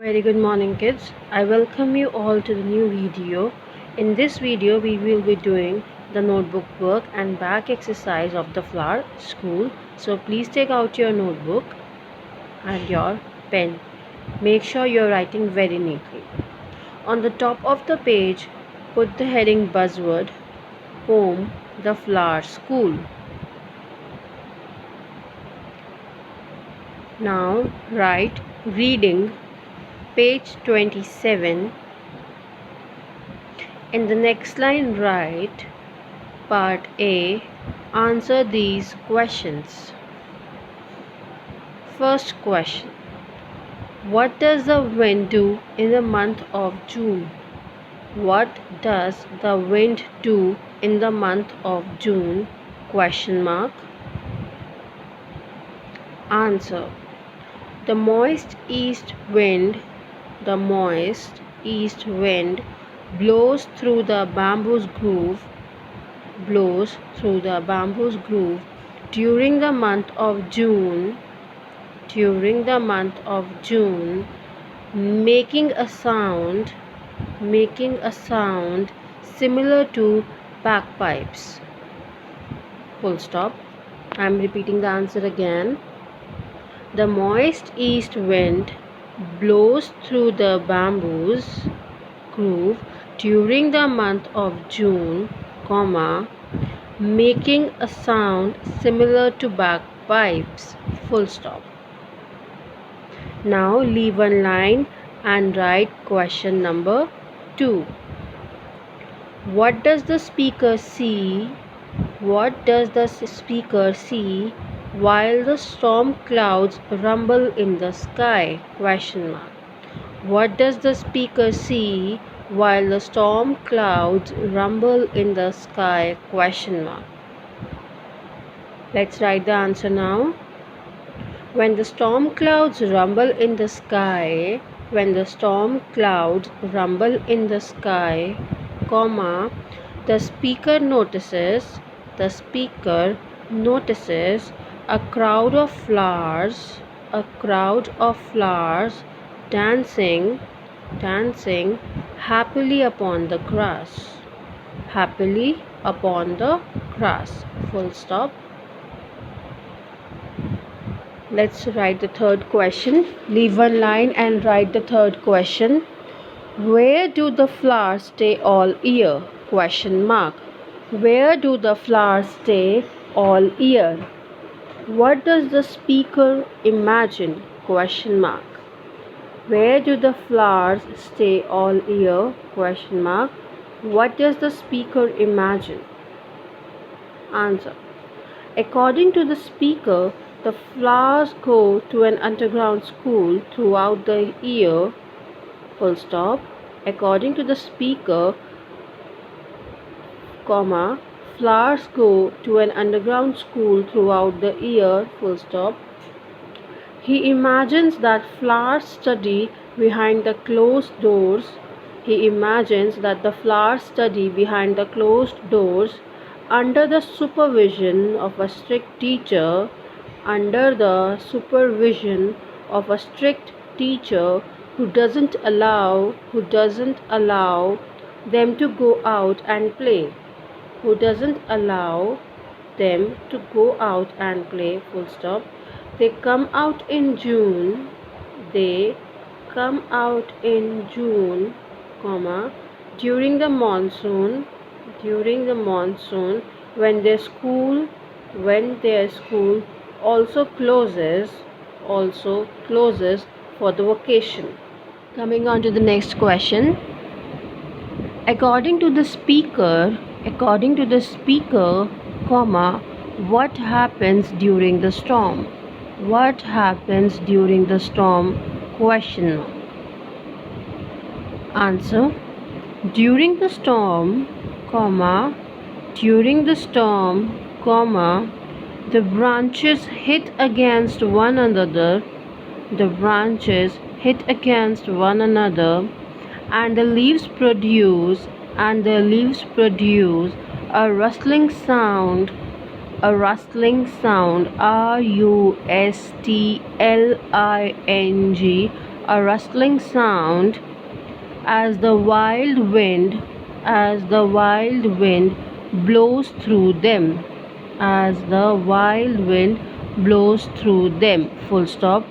Very good morning kids. I welcome you all to the new video. In this video we will be doing the notebook work and back exercise of the flower school. So please take out your notebook and your pen. Make sure you're writing very neatly. On the top of the page put the heading buzzword poem the flower school. Now write reading page 27. In the next line write part A. Answer these questions. First question. What does the wind do in the month of June? What does the wind do in the month of June? Question mark. Answer. The moist east wind blows through the bamboo grove during the month of June making a sound similar to bagpipes. Full stop. I am repeating the answer again. The moist east wind blows through the bamboo grove during the month of June, making a sound similar to bagpipes. Full stop. Now leave one line and write question number 2. What does the speaker see? While the storm clouds rumble in the sky? Question mark. What does the speaker see while the storm clouds rumble in the sky? Question mark. Let's write the answer now. When the storm clouds rumble in the sky, the speaker notices a crowd of flowers dancing happily upon the grass. Full stop. Let's write the third question. Leave one line and write the third question. Where do the flowers stay all year? Question mark. Where do the flowers stay all year? What does the speaker imagine? Question mark. Where do the flowers stay all year? Question mark. What does the speaker imagine? Answer. According to the speaker, the flowers go to an underground school throughout the year. Full stop. According to the speaker, flowers go to an underground school throughout the year. Full stop. He imagines that flowers study behind the closed doors. Under the supervision of a strict teacher who doesn't allow them to go out and play. Full stop. They come out in June, during the monsoon when their school also closes for the vacation. Coming on to the next question. According to the speaker, what happens during the storm? Question mark. Answer. During the storm, the branches hit against one another and the leaves produce a rustling sound, rustling, a rustling sound as the wild wind blows through them, as the wild wind blows through them. Full stop.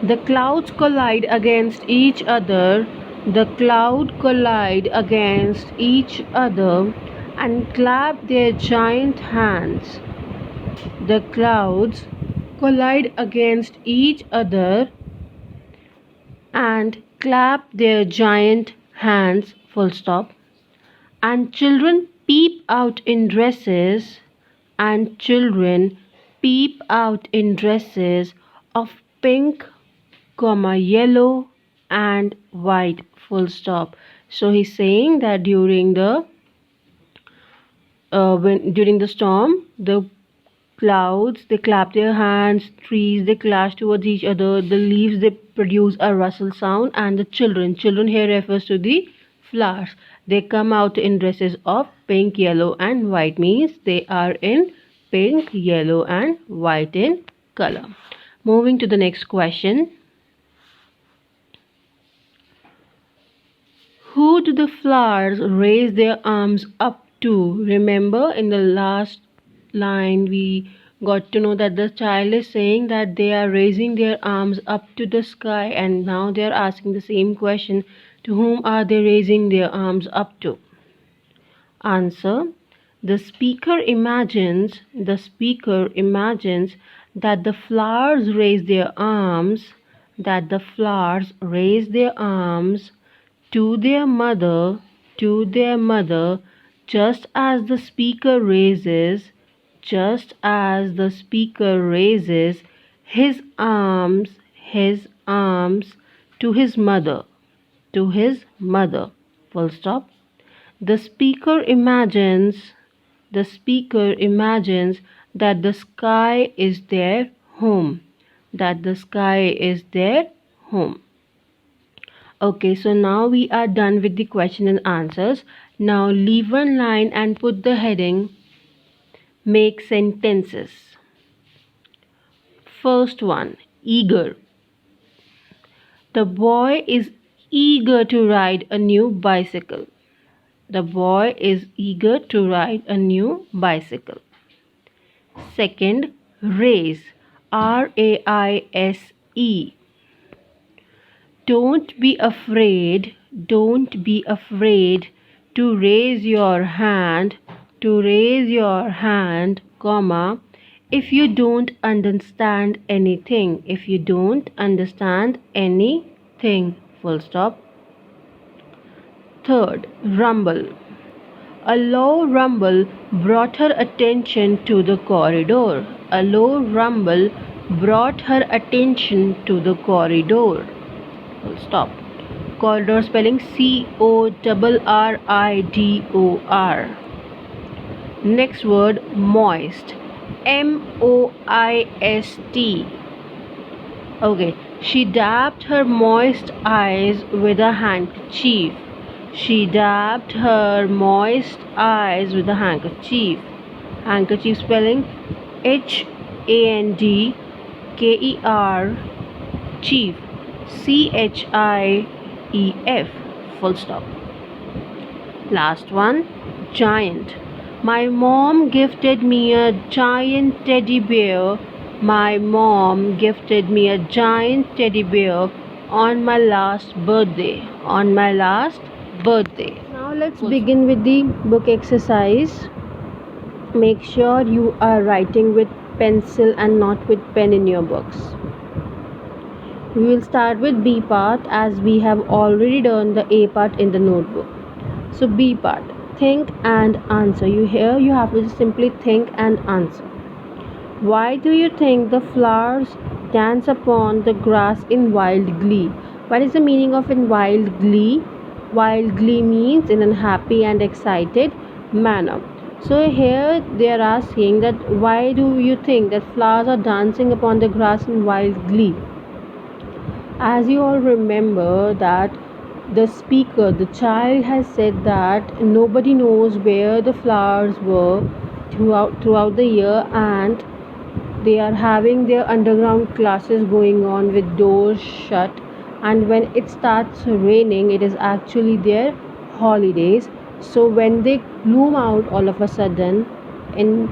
The clouds collide against each other. The clouds collide against each other and clap their giant hands. The clouds collide against each other and clap their giant hands. Full stop. And children peep out in dresses, and children peep out in dresses of pink, yellow and white. Full stop. So he's saying that during the storm, the clouds they clap their hands, trees they clash towards each other, the leaves they produce a rustle sound, and the children here refers to the flowers, they come out in dresses of pink, yellow and white, means they are in pink, yellow and white in color. Moving to the next question. Who do the flowers raise their arms up to? Remember, in the last line we got to know that the child is saying that they are raising their arms up to the sky, and now they are asking the same question. To whom are they raising their arms up to? Answer. The speaker imagines that the flowers raise their arms, to their mother, just as the speaker raises his arms to his mother. Full stop. The speaker imagines that the sky is their home. Okay, so now we are done with the question and answers. Now leave one line and put the heading make sentences. First one, eager. The boy is eager to ride a new bicycle. Second, raise. R-A-I-S-E. Don't be afraid to raise your hand, if you don't understand anything. Full stop. Third, rumble. A low rumble brought her attention to the corridor. Full stop. Corridor spelling C-O-R-R-I-D-O-R. Next word, moist. M-O-I-S-T. Okay. She dabbed her moist eyes with a handkerchief. Handkerchief spelling H-A-N-D-K-E-R, chief, C-H-I-E-F. Full stop. Last one, giant. My mom gifted me a giant teddy bear. On my last birthday. Now let's begin with the book exercise. Make sure you are writing with pencil and not with pen in your books. We will start with B part, as we have already done the A part in the notebook. So B part, think and answer. You have to simply think and answer. Why do you think the flowers dance upon the grass in wild glee? What is the meaning of in wild glee? Wild glee means in a happy and excited manner. So here they are asking that why do you think that flowers are dancing upon the grass in wild glee? As you all remember that the child has said that nobody knows where the flowers were throughout the year, and They are having their underground classes going on with doors shut, and when it starts raining, it is actually their holidays. So when they bloom out all of a sudden in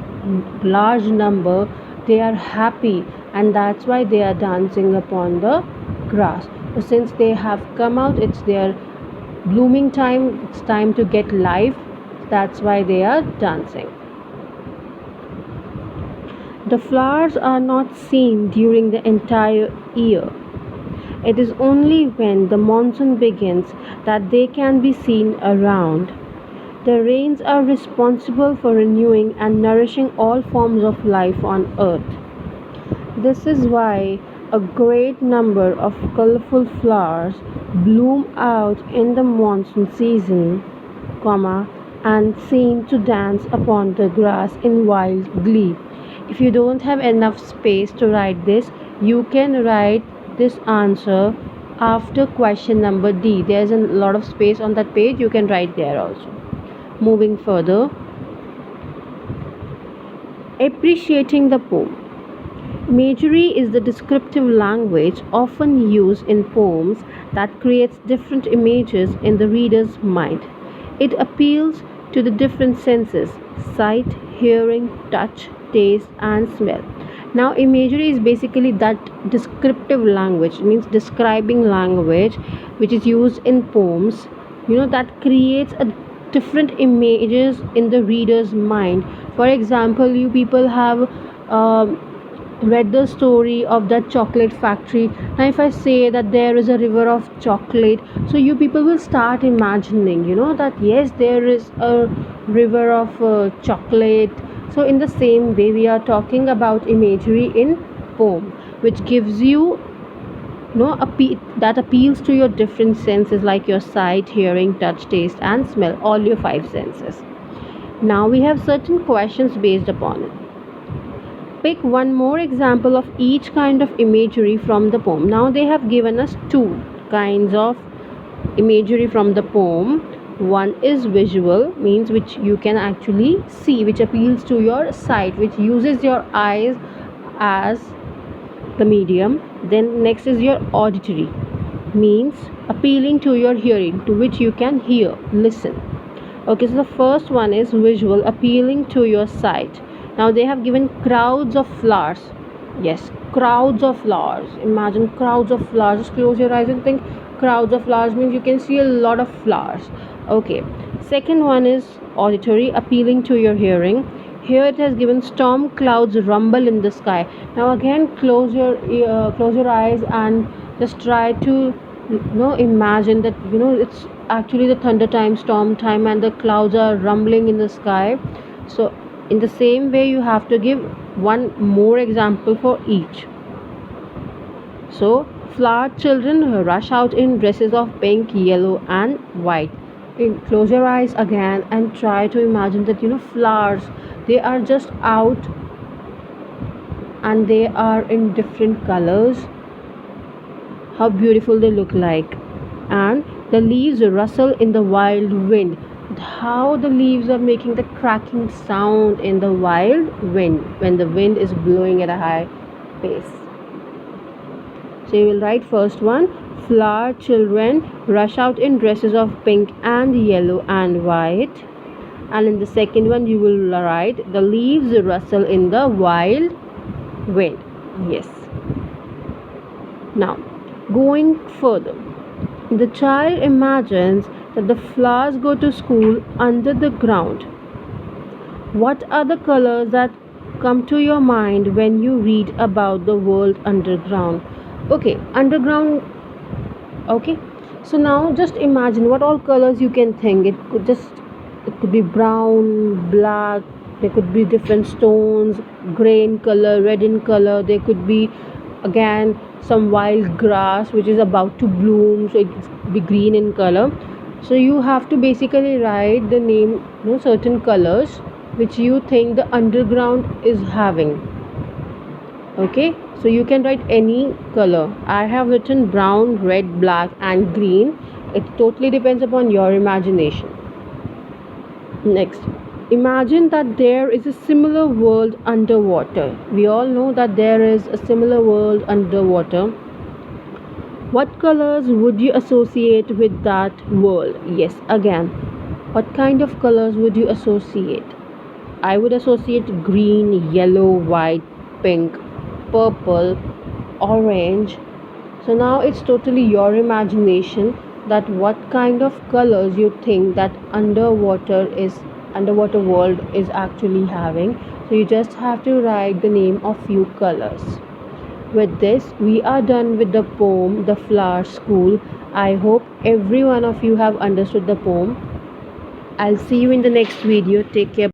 large number, they are happy, and that's why they are dancing upon the grass. So since they have come out, it's their blooming time, it's time to get life. That's why they are dancing. The flowers are not seen during the entire year. It is only when the monsoon begins that they can be seen around. The rains are responsible for renewing and nourishing all forms of life on earth. This is why a great number of colorful flowers bloom out in the monsoon season, and seem to dance upon the grass in wild glee. If you don't have enough space to write this, you can write this answer after question number D. There's a lot of space on that page, you can write there also. Moving further, appreciating the poem. Imagery is the descriptive language often used in poems that creates different images in the reader's mind. It appeals to the different senses: sight, hearing, touch, taste, and smell. Now, imagery is basically that descriptive language, it means describing language which is used in poems, that creates a different images in the reader's mind. For example, you people have read the story of that chocolate factory. Now if I say that there is a river of chocolate, so you people will start imagining, that yes, there is a river of chocolate. So in the same way, we are talking about imagery in poem, which gives you, that appeals to your different senses, like your sight, hearing, touch, taste, and smell, all your five senses. Now we have certain questions based upon it. Pick one more example of each kind of imagery from the poem. Now they have given us two kinds of imagery from the poem. One is visual, means which you can actually see, which appeals to your sight, which uses your eyes as the medium. Then next is your auditory, means appealing to your hearing, to which you can hear, listen. Okay, so the first one is visual, appealing to your sight. Now they have given crowds of flowers. Yes, crowds of flowers. Imagine crowds of flowers. Just close your eyes and think crowds of flowers, means you can see a lot of flowers. Okay. Second one is auditory, appealing to your hearing. Here it has given storm clouds rumble in the sky. Now again, close your eyes and just try to imagine that it's actually the thunder time, storm time, and the clouds are rumbling in the sky. So in the same way, you have to give one more example for each. So flower children rush out in dresses of pink, yellow, and white. Close your eyes again and try to imagine that flowers, they are just out and they are in different colors. How beautiful they look like. And the leaves rustle in the wild wind. How the leaves are making the cracking sound in the wild wind when the wind is blowing at a high pace. So you will write first one, flower children rush out in dresses of pink and yellow and white. And in the second one, you will write the leaves rustle in the wild wind. Yes. Now, going further, the child imagines that the flowers go to school under the ground. What are the colors that come to your mind when you read about the world underground? Okay, underground. Okay, so now just imagine what all colors you can think. It could be brown, black. There could be different stones, gray in color, red in color. There could be again some wild grass which is about to bloom, so it could be green in color. So you have to basically write the name, certain colors which you think the underground is having. Okay, so you can write any color. I have written brown, red, black, and green. It totally depends upon your imagination. Next, Imagine that there is a similar world underwater. We all know that there is a similar world underwater. What colors would you associate with that world? Yes, again, what kind of colors would you associate? I would associate green, yellow, white, pink, purple, orange. So now it's totally your imagination that what kind of colors you think that underwater world is actually having. So you just have to write the name of few colors. With this, we are done with the poem The Flower School. I hope every one of you have understood the poem. I'll see you in the next video. Take care.